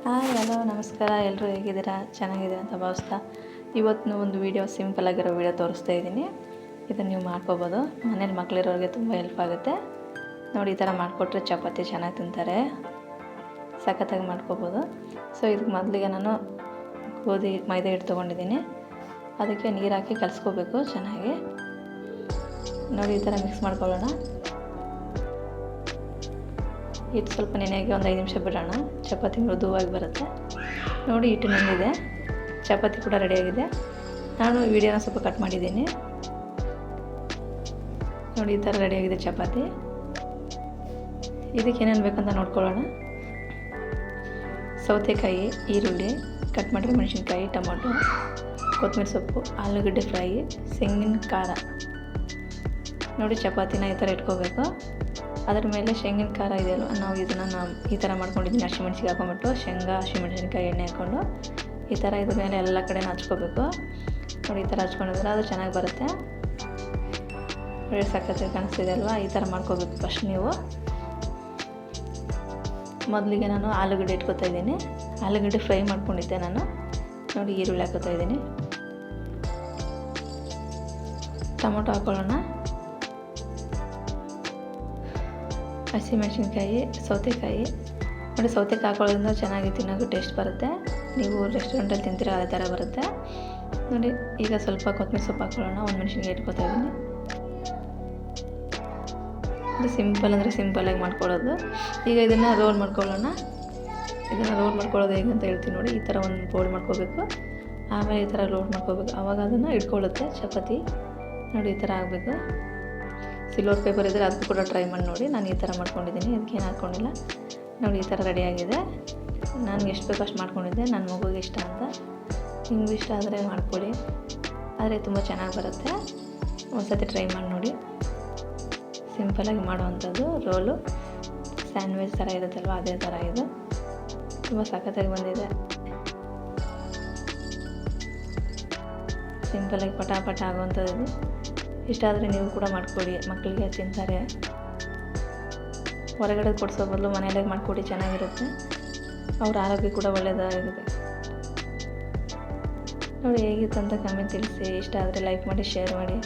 Hi hello ನಮಸ್ಕಾರ. ಎಲ್ಲರೂ ಹೇಗಿದ್ದೀರಾ? ಚೆನ್ನಾಗಿದ್ದೀರಾ ಅಂತ ಭಾವಿಸ್ತಾ ಇವತ್ತು ಒಂದು ವೀಡಿಯೋ ಸಿಂಪಲ್ ಆಗಿರೋ ವೀಡಿಯೋ ತೋರಿಸ್ತಾ ಇದ್ದೀನಿ. ಇದನ್ನು ನೀವು ಮಾಡ್ಕೋಬೋದು. ಮನೇಲಿ ಮಕ್ಕಳಿರೋರಿಗೆ ತುಂಬ ಹೆಲ್ಪ್ ಆಗುತ್ತೆ ನೋಡಿ. ಈ ಥರ ಮಾಡಿಕೊಟ್ರೆ ಚಪಾತಿ ಚೆನ್ನಾಗಿ ತಿಂತಾರೆ, ಸಖತ್ತಾಗಿ ಮಾಡ್ಕೋಬೋದು. ಸೊ ಇದಕ್ಕೆ ಮೊದಲಿಗೆ ನಾನು ಮೈದಾ ಹಿಟ್ಟು ತೊಗೊಂಡಿದ್ದೀನಿ. ಅದಕ್ಕೆ ನೀರು ಹಾಕಿ ಕಲಿಸ್ಕೋಬೇಕು ಚೆನ್ನಾಗಿ. ನೋಡಿ ಈ ಥರ ಮಿಕ್ಸ್ ಮಾಡ್ಕೊಳ್ಳೋಣ. ಹಿಟ್ಟು ಸ್ವಲ್ಪ ನೆನೆಯಾಗಿ ಒಂದು 5 ನಿಮಿಷ ಬಿಡೋಣ. ಚಪಾತಿ ಮೃದುವಾಗಿ ಬರುತ್ತೆ. ನೋಡಿ ಹಿಟ್ಟು ನೆನೆದಿದೆ, ಚಪಾತಿ ಕೂಡ ರೆಡಿಯಾಗಿದೆ. ನಾನು ವಿಡಿಯೋನ ಸ್ವಲ್ಪ ಕಟ್ ಮಾಡಿದ್ದೀನಿ. ನೋಡಿ ಈ ಥರ ರೆಡಿಯಾಗಿದೆ ಚಪಾತಿ. ಇದಕ್ಕೆ ಏನೇನು ಬೇಕಂತ ನೋಡ್ಕೊಳ್ಳೋಣ. ಸೌತೆಕಾಯಿ, ಈರುಳ್ಳಿ, ಕಟ್ ಮಾಡಿರೋ ಮೆಣಸಿನ್ಕಾಯಿ, ಟೊಮೊಟೊ, ಕೊತ್ತಂಬರಿ ಸೊಪ್ಪು, ಆಲೂಗಡ್ಡೆ ಫ್ರೈ, ಶೇಂಗಿನ ಖಾರ. ನೋಡಿ ಚಪಾತಿನ ಈ ಥರ ಇಟ್ಕೋಬೇಕು. ಅದರ ಮೇಲೆ ಶೇಂಗಿನ ಖಾರ ಇದೆಯಲ್ಲ, ನಾವು ಈ ಥರ ಮಾಡ್ಕೊಂಡಿದ್ದೀನಿ. ಹಸಿಮೆಣ್ಸಿಗೆ ಹಾಕೊಂಡ್ಬಿಟ್ಟು ಶೇಂಗಾ, ಹಸಿಮೆಣ್ಸಿನ್ಕಾಯಿ, ಎಣ್ಣೆ ಹಾಕ್ಕೊಂಡು ಈ ಥರ ಇದ್ರ ಮೇಲೆ ಎಲ್ಲ ಕಡೆ ಹಚ್ಕೋಬೇಕು. ನೋಡಿ ಈ ಥರ ಹಚ್ಕೊಂಡಿದ್ರೆ ಅದು ಚೆನ್ನಾಗಿ ಬರುತ್ತೆ. ಒಳ್ಳೆ ಸಕ್ಕತ್ತಾಗಿ ಕಾಣಿಸ್ತಿದೆ ಅಲ್ವಾ? ಈ ಥರ ಮಾಡ್ಕೋಬೇಕು ಫಸ್ಟ್ ನೀವು. ಮೊದಲಿಗೆ ನಾನು ಆಲೂಗಡ್ಡೆ ಇಟ್ಕೊತಾ ಇದ್ದೀನಿ. ಆಲೂಗಡ್ಡೆ ಫ್ರೈ ಮಾಡ್ಕೊಂಡಿದ್ದೆ ನಾನು. ನೋಡಿ ಈರುಳ್ಳಿ ಹಾಕೋತಾ ಇದ್ದೀನಿ. ಟೊಮೊಟೊ ಹಾಕೊಳ್ಳೋಣ. ಹಸಿಮೆಣ್ಸಿನ್ಕಾಯಿ, ಸೌತೆಕಾಯಿ. ನೋಡಿ ಸೌತೆಕಾಯಿ ಹಾಕೊಳ್ಳೋದ್ರಿಂದ ಚೆನ್ನಾಗಿ ತಿನ್ನೋದು ಟೇಸ್ಟ್ ಬರುತ್ತೆ. ನೀವು ರೆಸ್ಟೋರೆಂಟಲ್ಲಿ ತಿಂತೀರ ಅದೇ ಥರ ಬರುತ್ತೆ. ನೋಡಿ ಈಗ ಸ್ವಲ್ಪ ಕೊತ್ತಂಬರಿ ಸೊಪ್ಪು ಹಾಕೊಳ್ಳೋಣ. ಒಂದು ಮೆಣಸಿನ್ಕಾಯಿ ಇಟ್ಕೊತಾ ಇದ್ದೀನಿ. ಇದು ಸಿಂಪಲ್ ಅಂದರೆ ಸಿಂಪಲಾಗಿ ಮಾಡ್ಕೊಳ್ಳೋದು. ಈಗ ಇದನ್ನು ರೋಲ್ ಮಾಡ್ಕೊಳ್ಳೋಣ. ಇದನ್ನು ರೋಲ್ ಮಾಡ್ಕೊಳ್ಳೋದು ಹೇಗೆ ಅಂತ ಹೇಳ್ತೀನಿ ನೋಡಿ. ಈ ಥರ ಒಂದು ರೋಲ್ ಮಾಡ್ಕೋಬೇಕು. ಆಮೇಲೆ ಈ ಥರ ರೋಲ್ ಮಾಡ್ಕೋಬೇಕು. ಆವಾಗ ಅದನ್ನು ಇಟ್ಕೊಳ್ಳುತ್ತೆ ಚಪಾತಿ. ನೋಡಿ ಈ ಥರ ಆಗಬೇಕು. ಸಿಲ್ವರ್ ಪೇಪರ್ ಇದ್ದರೆ ಅದಕ್ಕೂ ಕೂಡ ಟ್ರೈ ಮಾಡಿ ನೋಡಿ. ನಾನು ಈ ಥರ ಮಾಡ್ಕೊಂಡಿದ್ದೀನಿ, ಇದಕ್ಕೇನು ಹಾಕ್ಕೊಂಡಿಲ್ಲ. ನೋಡಿ ಈ ಥರ ರೆಡಿಯಾಗಿದೆ. ನನಗೆ ಎಷ್ಟು ಬೇಕೋ ಅಷ್ಟು ಮಾಡ್ಕೊಂಡಿದ್ದೆ. ನನ್ನ ಮಗುಗೆ ಇಷ್ಟ ಅಂತ. ನಿಮಗೂ ಇಷ್ಟ ಆದರೆ ಮಾಡ್ಕೊಳ್ಳಿ. ಆದರೆ ತುಂಬ ಚೆನ್ನಾಗಿ ಬರುತ್ತೆ. ಒಂದು ಸತಿ ಟ್ರೈ ಮಾಡಿ ನೋಡಿ. ಸಿಂಪಲಾಗಿ ಮಾಡುವಂಥದ್ದು ರೋಲು. ಸ್ಯಾಂಡ್ವಿಚ್ ಥರ ಇರುತ್ತಲ್ವ, ಅದೇ ಥರ ಇದು. ತುಂಬ ಸಖತ್ತಾಗಿ ಬಂದಿದೆ. ಸಿಂಪಲಾಗಿ ಪಟಾಪಟ ಆಗುವಂಥದ್ದು. ಇಷ್ಟ ಆದರೆ ನೀವು ಕೂಡ ಮಾಡಿಕೊಡಿ, ಮಕ್ಕಳಿಗೆ ತಿಂತಾರೆ. ಹೊರಗಡೆ ಕೊಡಿಸೋ ಬದಲು ಮನೆಯಲ್ಲೇ ಮಾಡಿಕೊಡಿ, ಚೆನ್ನಾಗಿರುತ್ತೆ. ಅವ್ರ ಆರೋಗ್ಯ ಕೂಡ ಒಳ್ಳೆಯದಾಗಿದೆ. ನೋಡಿ ಹೇಗಿತ್ತು ಅಂತ ಕಮೆಂಟ್ ತಿಳಿಸಿ. ಇಷ್ಟ ಆದರೆ ಲೈಕ್ ಮಾಡಿ, ಶೇರ್ ಮಾಡಿ,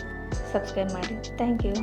ಸಬ್ಸ್ಕ್ರೈಬ್ ಮಾಡಿ. Thank you.